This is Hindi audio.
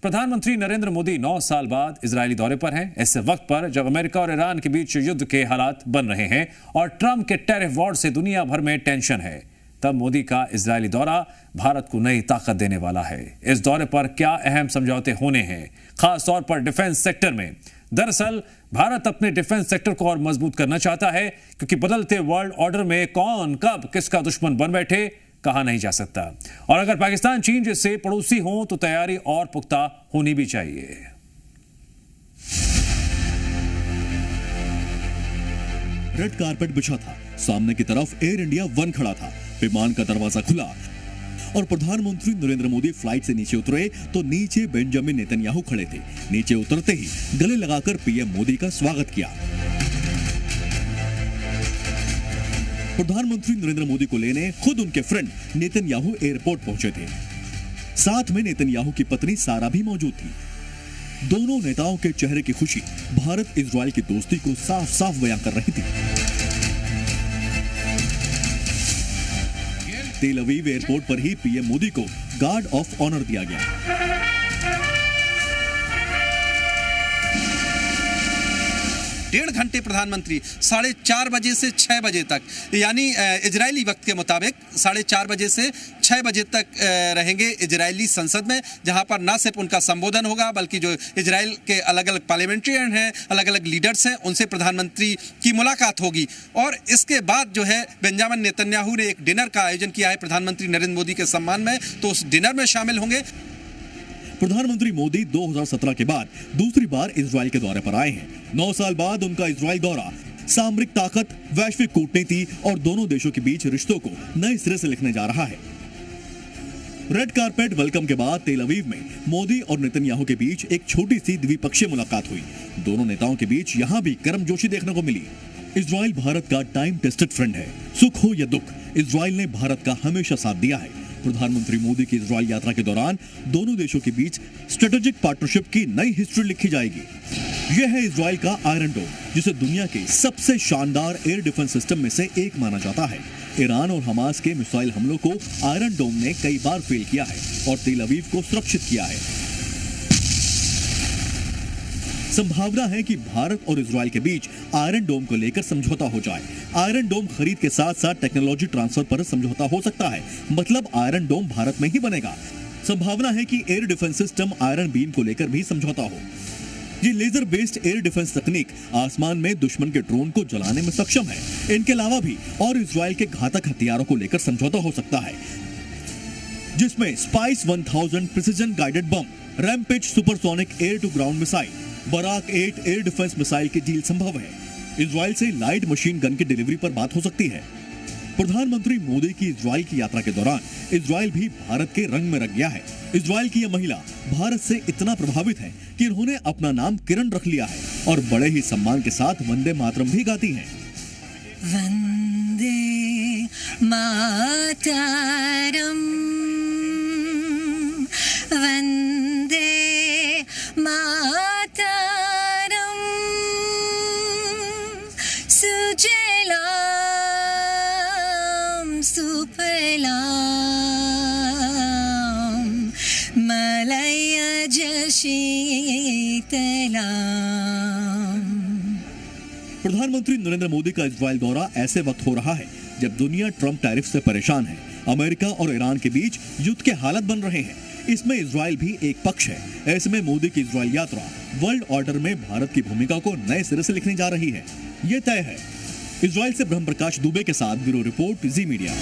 प्रधानमंत्री नरेंद्र मोदी 9 साल बाद इजरायली दौरे पर हैं। ऐसे वक्त पर जब अमेरिका और ईरान के बीच युद्ध के हालात बन रहे हैं और ट्रंप के टैरिफ वॉर से दुनिया भर में टेंशन है, तब मोदी का इजरायली दौरा भारत को नई ताकत देने वाला है। इस दौरे पर क्या अहम समझौते होने हैं, खास तौर पर डिफेंस सेक्टर में। दरअसल भारत अपने डिफेंस सेक्टर को और मजबूत करना चाहता है, क्योंकि बदलते वर्ल्ड ऑर्डर में कौन कब किसका दुश्मन बन बैठे कहा नहीं जा सकता। और अगर पाकिस्तान चीन जैसे पड़ोसी हो तो तैयारी और पुख्ता होनी भी चाहिए। रेड कारपेट बिछा था, सामने की तरफ एयर इंडिया 1 खड़ा था, विमान का दरवाजा खुला और प्रधानमंत्री नरेंद्र मोदी फ्लाइट से नीचे उतरे तो नीचे बेंजामिन नेतन्याहू खड़े थे। नीचे उतरते ही गले लगाकर पीएम मोदी का स्वागत किया। प्रधानमंत्री नरेंद्र मोदी को लेने खुद उनके फ्रेंड नेतन्याहू एयरपोर्ट पहुंचे थे। साथ में नेतन्याहू की पत्नी सारा भी मौजूद थी। दोनों नेताओं के चेहरे की खुशी भारत इजराइल की दोस्ती को साफ साफ बयां कर रही थी। तेल अवीव एयरपोर्ट पर ही पीएम मोदी को गार्ड ऑफ ऑनर दिया गया। 1.5 घंटे प्रधानमंत्री 4:30 बजे से 6 बजे तक, यानी इजरायली वक्त के मुताबिक 4:30 बजे से 6 बजे तक रहेंगे इजरायली संसद में, जहां पर न सिर्फ उनका संबोधन होगा बल्कि जो इजराइल के अलग अलग पार्लियामेंट्रियन हैं, अलग अलग लीडर्स हैं, उनसे प्रधानमंत्री की मुलाकात होगी। और इसके बाद जो है बेंजामिन नेतन्याहू ने एक डिनर का आयोजन किया है प्रधानमंत्री नरेंद्र मोदी के सम्मान में, तो उस डिनर में शामिल होंगे। प्रधानमंत्री मोदी 2017 के बाद दूसरी बार इजराइल के दौरे पर आए हैं। 9 साल बाद उनका इजराइल दौरा सामरिक ताकत, वैश्विक कूटनीति और दोनों देशों के बीच रिश्तों को नए सिरे से लिखने जा रहा है। रेड कारपेट वेलकम के बाद तेल अवीव में मोदी और नेतन्याहू के बीच एक छोटी सी द्विपक्षीय मुलाकात हुई। दोनों नेताओं के बीच यहां भी गर्मजोशी देखने को मिली। इजराइल भारत का टाइम टेस्टेड फ्रेंड है। सुख हो या दुख, इजराइल ने भारत का हमेशा साथ दिया है। प्रधानमंत्री मोदी की इजराइल यात्रा के दौरान दोनों देशों के बीच स्ट्रेटेजिक पार्टनरशिप की नई हिस्ट्री लिखी जाएगी। यह है इजराइल का आयरन डोम, जिसे दुनिया के सबसे शानदार एयर डिफेंस सिस्टम में से एक माना जाता है। ईरान और हमास के मिसाइल हमलों को आयरन डोम ने कई बार फेल किया है और तेल अवीव को सुरक्षित किया है। संभावना है कि भारत और इजराइल के बीच आयरन डोम को लेकर समझौता हो जाए। आयरन डोम खरीद के साथ साथ टेक्नोलॉजी ट्रांसफर पर समझौता हो सकता है, मतलब आयरन डोम भारत में ही बनेगा। संभावना है कि air defence system iron beam को लेकर भी समझौता हो। ये लेजर बेस्ड एयर डिफेंस तकनीक आसमान में दुश्मन के ड्रोन को जलाने में सक्षम है। इनके अलावा भी और इजराइल के घातक हथियारों को लेकर समझौता हो सकता है, जिसमें Spice 1000 precision guided bomb, Rampage supersonic air to ground missile, Barak 8 air defence missile की डील संभव है। इजराइल से लाइट मशीन गन की डिलीवरी पर बात हो सकती है। प्रधानमंत्री मोदी की इजराइल की यात्रा के दौरान इजराइल भी भारत के रंग में रंग गया है। इजराइल की यह महिला भारत से इतना प्रभावित है कि उन्होंने अपना नाम किरण रख लिया है और बड़े ही सम्मान के साथ वंदे मातरम भी गाती हैं। वंदे मातरम, वंदे मातरम, सुजलाम सुफलाम मलयज शीतलाम। प्रधानमंत्री नरेंद्र मोदी का इजराइल दौरा ऐसे वक्त हो रहा है जब दुनिया ट्रंप टैरिफ से परेशान है। अमेरिका और ईरान के बीच युद्ध के हालात बन रहे हैं। इसमें इजराइल भी एक पक्ष है। ऐसे में मोदी की इजराइल यात्रा वर्ल्ड ऑर्डर में भारत की भूमिका को नए सिरे से लिखने जा रही है। यह तय है। इजराइल से ब्रह्म प्रकाश दुबे के साथ ब्यूरो रिपोर्ट, जी मीडिया।